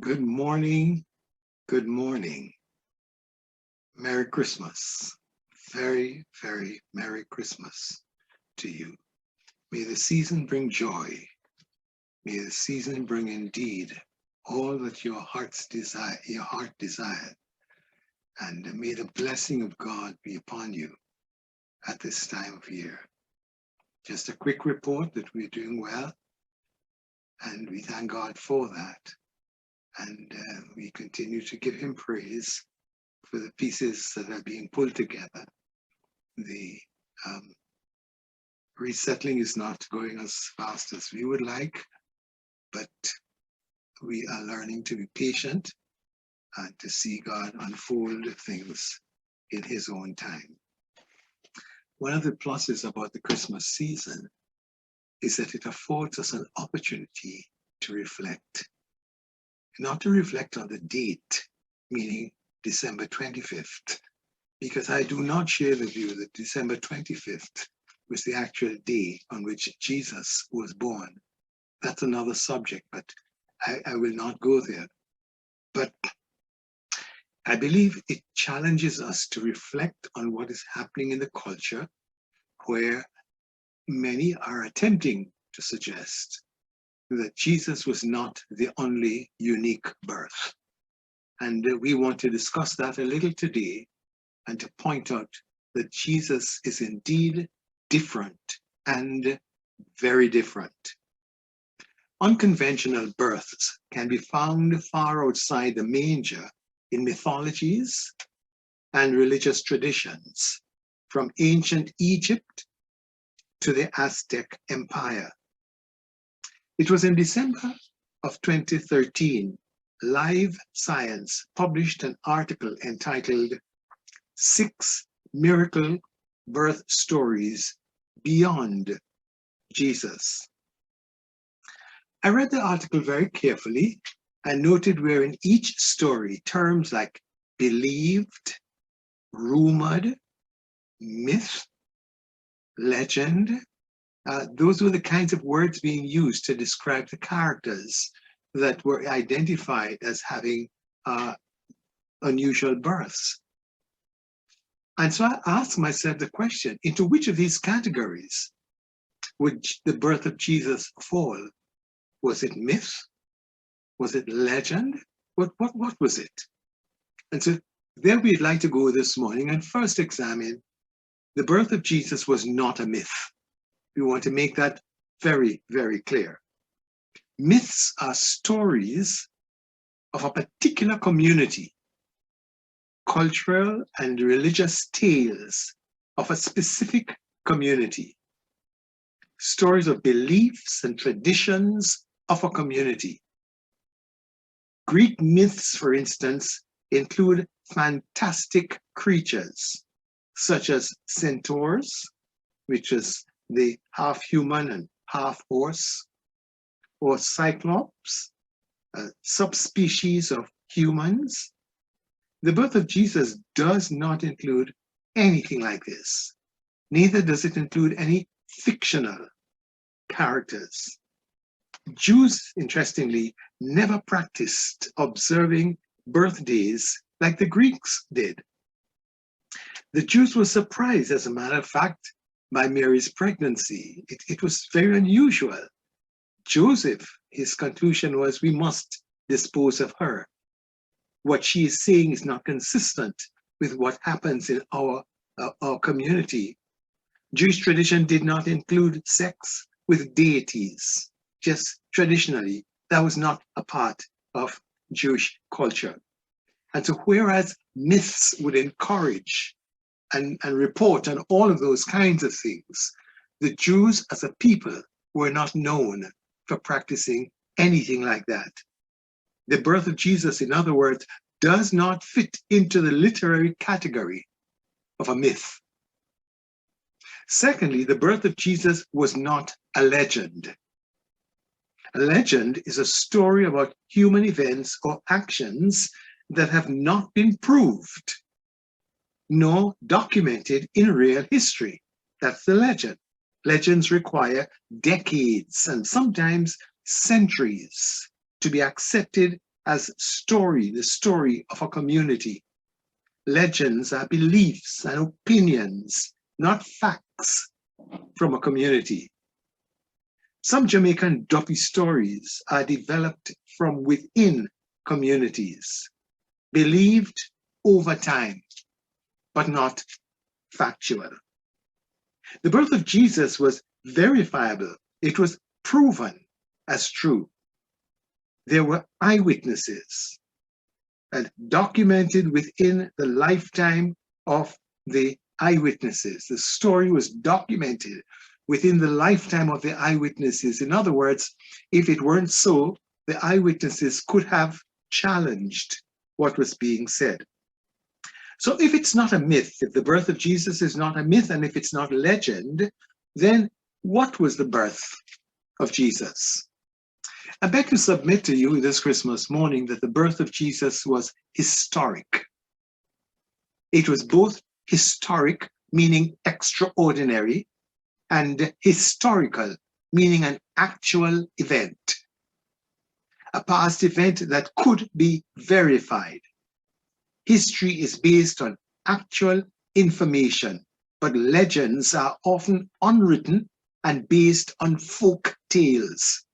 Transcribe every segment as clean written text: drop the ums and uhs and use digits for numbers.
Good morning. Good morning. Merry Christmas. Very, very Merry Christmas to you. May the season bring joy. May the season bring indeed all that your heart desired. And may the blessing of God be upon you at this time of year. Just a quick report that we're doing well. And we thank God for that. And we continue to give him praise for the pieces that are being pulled together. The resettling is not going as fast as we would like, but we are learning to be patient and to see God unfold things in his own time. One of the pluses about the Christmas season is that it affords us an opportunity to reflect. Not to reflect on the date, meaning December 25th, because I do not share the view that December 25th was the actual day on which Jesus was born. That's another subject, but I will not go there. But I believe it challenges us to reflect on what is happening in the culture, where many are attempting to suggest that Jesus was not the only unique birth. And we want to discuss that a little today and to point out that Jesus is indeed different and very different. Unconventional births can be found far outside the manger in mythologies and religious traditions, from ancient Egypt to the Aztec Empire. It was in December of 2013, Live Science published an article entitled 6 Miracle Birth Stories Beyond Jesus. I read the article very carefully and noted where in each story terms like believed, rumored, myth, legend, those were the kinds of words being used to describe the characters that were identified as having unusual births. And so I asked myself the question, into which of these categories would the birth of Jesus fall? Was it myth? Was it legend? What was it? And so there we'd like to go this morning and first examine the birth of Jesus was not a myth. We want to make that very, very clear. Myths are stories of a particular community, cultural and religious tales of a specific community, stories of beliefs and traditions of a community. Greek myths, for instance, include fantastic creatures such as centaurs, which is the half-human and half-horse, or cyclops, subspecies of humans. The birth of Jesus does not include anything like this. Neither does it include any fictional characters. Jews, interestingly, never practiced observing birthdays like the Greeks did. The Jews were surprised, as a matter of fact, by Mary's pregnancy. It was very unusual. Joseph, his conclusion was, we must dispose of her. What she is saying is not consistent with what happens in our community. Jewish tradition did not include sex with deities, just traditionally. That was not a part of Jewish culture. And so whereas myths would encourage and report on all of those kinds of things, the Jews as a people were not known for practicing anything like that. The birth of Jesus, in other words, does not fit into the literary category of a myth. Secondly, the birth of Jesus was not a legend. A legend is a story about human events or actions that have not been proved nor documented in real history. That's the legend. Legends require decades and sometimes centuries to be accepted as story, the story of a community. Legends are beliefs and opinions, not facts from a community. Some Jamaican duppy stories are developed from within communities, believed over time, but not factual. The birth of Jesus was verifiable. It was proven as true. There were eyewitnesses and documented within the lifetime of the eyewitnesses. The story was documented within the lifetime of the eyewitnesses. In other words, if it weren't so, the eyewitnesses could have challenged what was being said. So if it's not a myth, if the birth of Jesus is not a myth, and if it's not a legend, then what was the birth of Jesus? I beg to submit to you this Christmas morning that the birth of Jesus was historic. It was both historic, meaning extraordinary, and historical, meaning an actual event, a past event that could be verified. History is based on actual information, but legends are often unwritten and based on folk tales.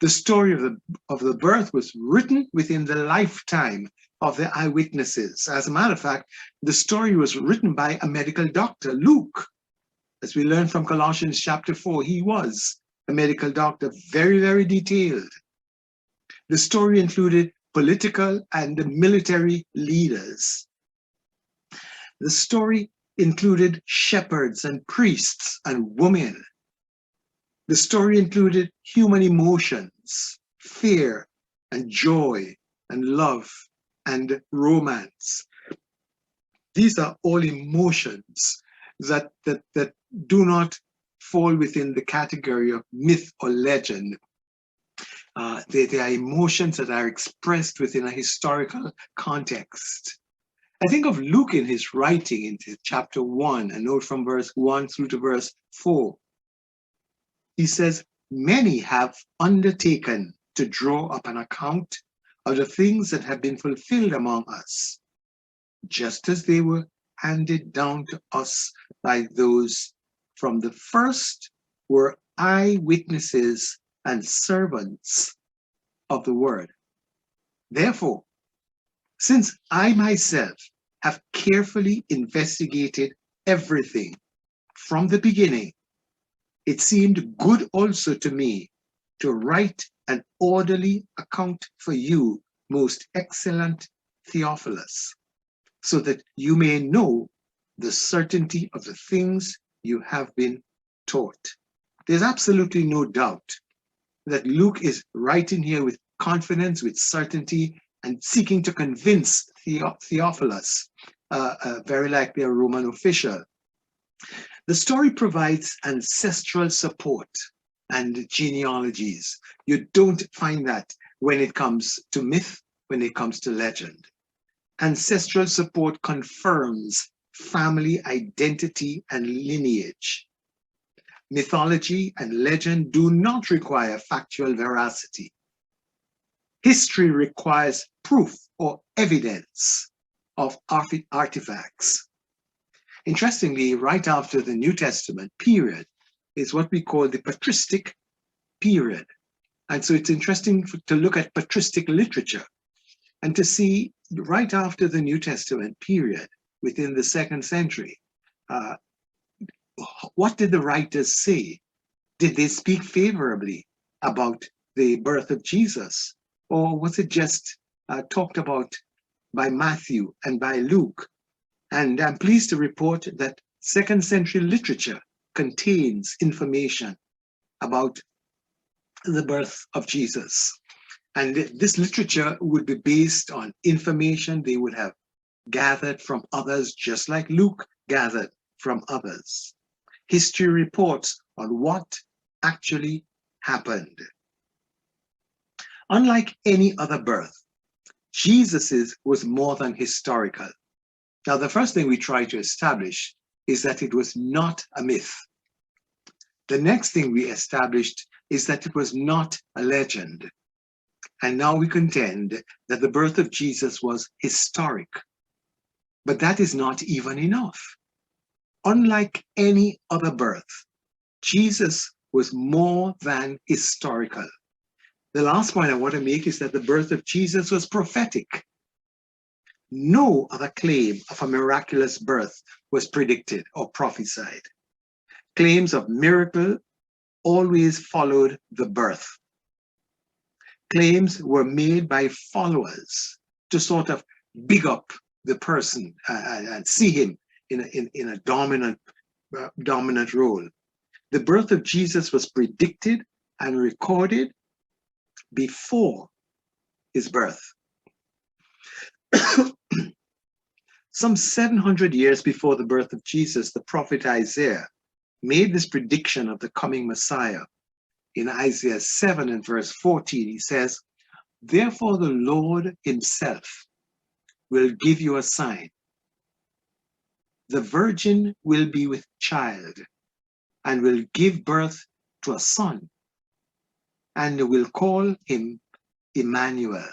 The story of the birth was written within the lifetime of the eyewitnesses. As a matter of fact, the story was written by a medical doctor, Luke. As we learn from Colossians chapter 4, he was a medical doctor, very, very detailed. The story included political and military leaders. The story included shepherds and priests and women. The story included human emotions, fear and joy and love and romance. These are all emotions that do not fall within the category of myth or legend. They are emotions that are expressed within a historical context. I think of Luke in his writing into chapter 1, and note from verse 1 through to verse 4. He says, many have undertaken to draw up an account of the things that have been fulfilled among us, just as they were handed down to us by those from the first were eyewitnesses and servants of the word. Therefore, since I myself have carefully investigated everything from the beginning, it seemed good also to me to write an orderly account for you, most excellent Theophilus, so that you may know the certainty of the things you have been taught. There's absolutely no doubt that Luke is writing here with confidence, with certainty, and seeking to convince Theophilus, very likely a Roman official. The story provides ancestral support and genealogies. You don't find that when it comes to myth, when it comes to legend. Ancestral support confirms family identity and lineage. Mythology and legend do not require factual veracity. History requires proof or evidence of artifacts. Interestingly, right after the New Testament period is what we call the patristic period. And so it's interesting to look at patristic literature and to see right after the New Testament period, within the 2nd century, what did the writers say? Did they speak favorably about the birth of Jesus? Or was it just talked about by Matthew and by Luke? And I'm pleased to report that 2nd century literature contains information about the birth of Jesus. And this literature would be based on information they would have gathered from others, just like Luke gathered from others. History reports on what actually happened. Unlike any other birth, Jesus's was more than historical. Now, the first thing we try to establish is that it was not a myth. The next thing we established is that it was not a legend. And now we contend that the birth of Jesus was historic. But that is not even enough. Unlike any other birth, Jesus was more than historical. The last point I want to make is that the birth of Jesus was prophetic. No other claim of a miraculous birth was predicted or prophesied. Claims of miracle always followed the birth. Claims were made by followers to sort of big up the person and see him in a dominant role. The birth of Jesus was predicted and recorded before his birth. Some 700 years before the birth of Jesus, the prophet Isaiah made this prediction of the coming Messiah. In Isaiah 7 and verse 14, he says, "Therefore the Lord himself will give you a sign. The virgin will be with child and will give birth to a son, and will call him Emmanuel."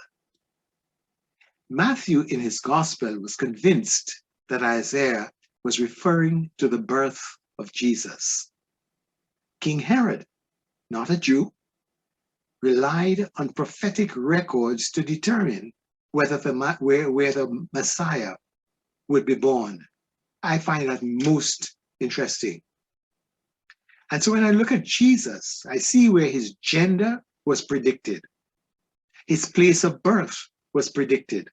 Matthew in his gospel was convinced that Isaiah was referring to the birth of Jesus. King Herod, not a Jew, relied on prophetic records to determine whether where the Messiah would be born. I find that most interesting. And so when I look at Jesus, I see where his gender was predicted. His place of birth was predicted.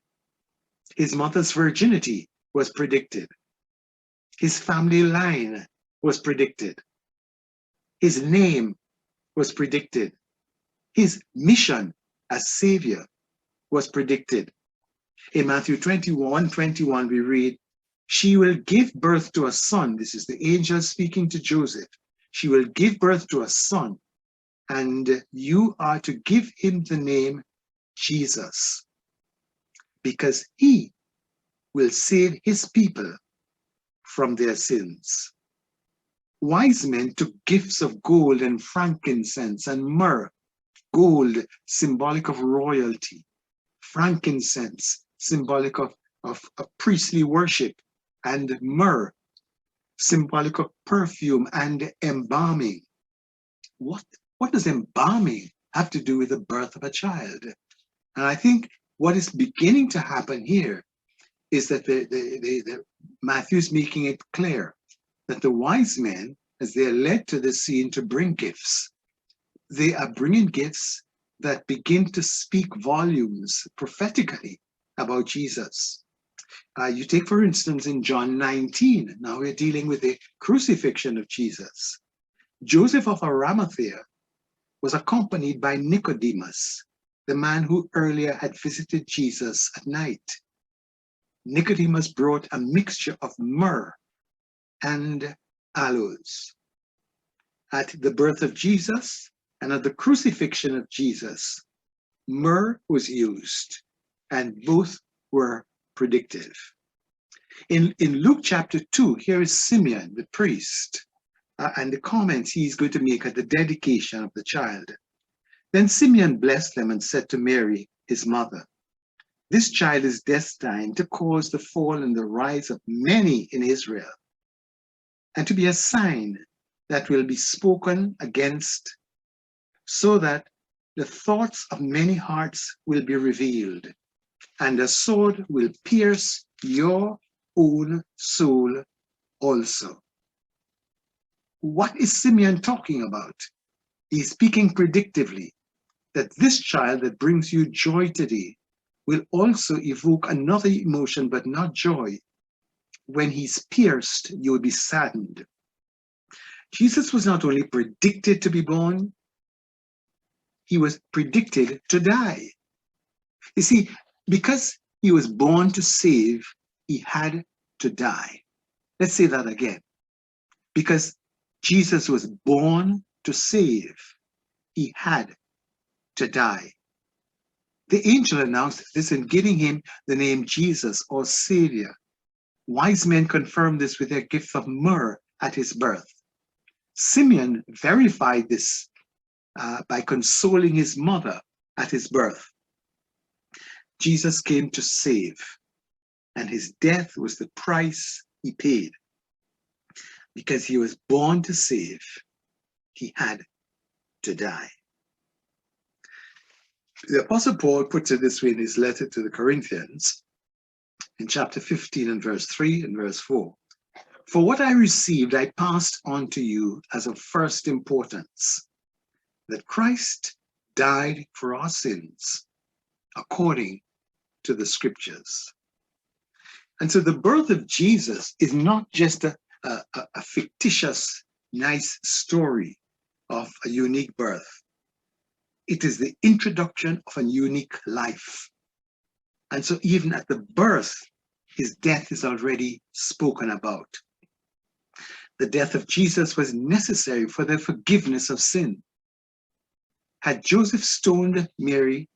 His mother's virginity was predicted. His family line was predicted. His name was predicted. His mission as Savior was predicted. In Matthew 21:21, we read, "She will give birth to a son." This is the angel speaking to Joseph. "She will give birth to a son, and you are to give him the name Jesus, because he will save his people from their sins." Wise men took gifts of gold and frankincense and myrrh. Gold, symbolic of royalty. Frankincense, symbolic of priestly worship. And myrrh, symbolic of perfume and embalming. What does embalming have to do with the birth of a child? And I think what is beginning to happen here is that Matthew's making it clear that the wise men, as they are led to the scene to bring gifts, they are bringing gifts that begin to speak volumes prophetically about Jesus. You take, for instance, in John 19, now we're dealing with the crucifixion of Jesus. Joseph of Arimathea was accompanied by Nicodemus, the man who earlier had visited Jesus at night. Nicodemus brought a mixture of myrrh and aloes. At the birth of Jesus and at the crucifixion of Jesus, myrrh was used, and both were predictive. In Luke chapter 2, here is Simeon, the priest, and the comments he's going to make at the dedication of the child. "Then Simeon blessed them and said to Mary, his mother, 'This child is destined to cause the fall and the rise of many in Israel, and to be a sign that will be spoken against, so that the thoughts of many hearts will be revealed, and a sword will pierce your own soul also.'" What is Simeon talking about? He's speaking predictively that this child that brings you joy today will also evoke another emotion, but not joy. When he's pierced, you will be saddened. Jesus was not only predicted to be born, he was predicted to die. You see, because he was born to save, he had to die. Let's say that again. Because Jesus was born to save, he had to die. The angel announced this in giving him the name Jesus, or Savior. Wise men confirmed this with their gift of myrrh at his birth. Simeon verified this by consoling his mother at his birth. Jesus came to save, and his death was the price he paid. Because he was born to save, he had to die. The Apostle Paul puts it this way in his letter to the Corinthians, in chapter 15 and verse 3 and verse 4. For what I received, I passed on to you as of first importance, that Christ died for our sins, according to the scriptures. And so the birth of Jesus is not just a fictitious, nice story of a unique birth. It is the introduction of a unique life. And so even at the birth, his death is already spoken about. The death of Jesus was necessary for the forgiveness of sin. Had Joseph stoned Mary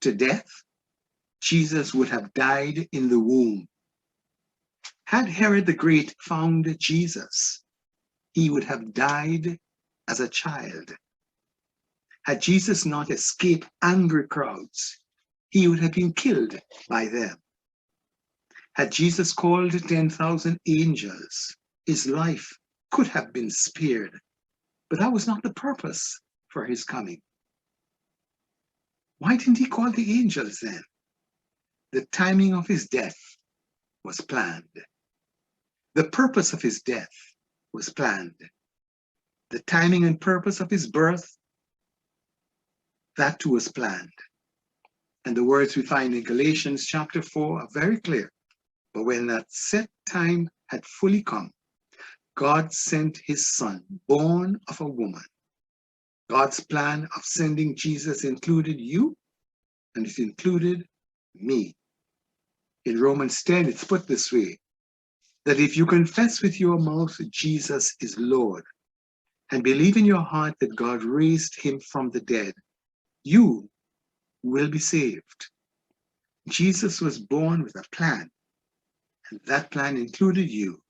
to death, Jesus would have died in the womb. Had Herod the Great found Jesus, he would have died as a child. Had Jesus not escaped angry crowds, he would have been killed by them. Had Jesus called 10,000 angels, his life could have been spared, but that was not the purpose for his coming. Why didn't he call the angels then? The timing of his death was planned. The purpose of his death was planned. The timing and purpose of his birth, that too was planned. And the words we find in Galatians chapter 4 are very clear. But when that set time had fully come, God sent his son, born of a woman. God's plan of sending Jesus included you, and it included me. In Romans 10, it's put this way, that if you confess with your mouth Jesus is Lord, and believe in your heart that God raised him from the dead, you will be saved. Jesus was born with a plan, and that plan included you.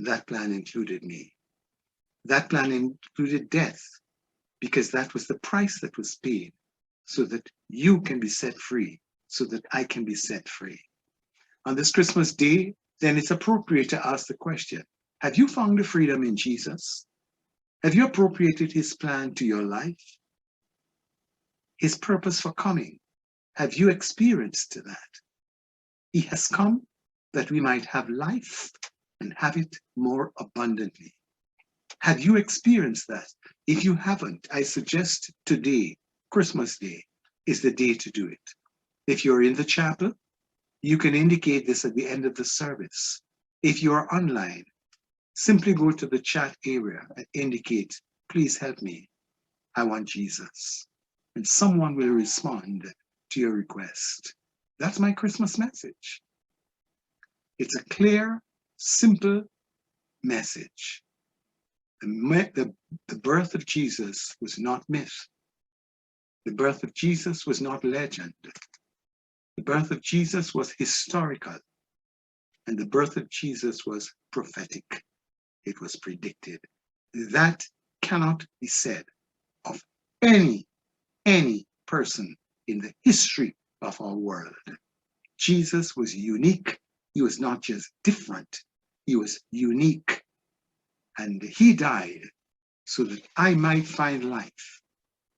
That plan included me. That plan included death, because that was the price that was paid, so that you can be set free, so that I can be set free. On this Christmas day, then it's appropriate to ask the question, have you found the freedom in Jesus? Have you appropriated his plan to your life? His purpose for coming, have you experienced that? He has come that we might have life and have it more abundantly. Have you experienced that? If you haven't, I suggest today, Christmas Day, is the day to do it. If you're in the chapel, you can indicate this at the end of the service. If you are online, simply go to the chat area and indicate, please help me. I want Jesus. And someone will respond to your request. That's my Christmas message. It's a clear, simple message. The birth of Jesus was not myth. The birth of Jesus was not legend. The birth of Jesus was historical. And the birth of Jesus was prophetic. It was predicted. That cannot be said of any person in the history of our world. Jesus was unique. He was not just different. He was unique. And he died so that I might find life,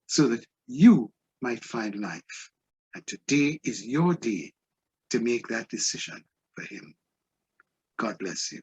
so that you might find life. And today is your day to make that decision for him. God bless you.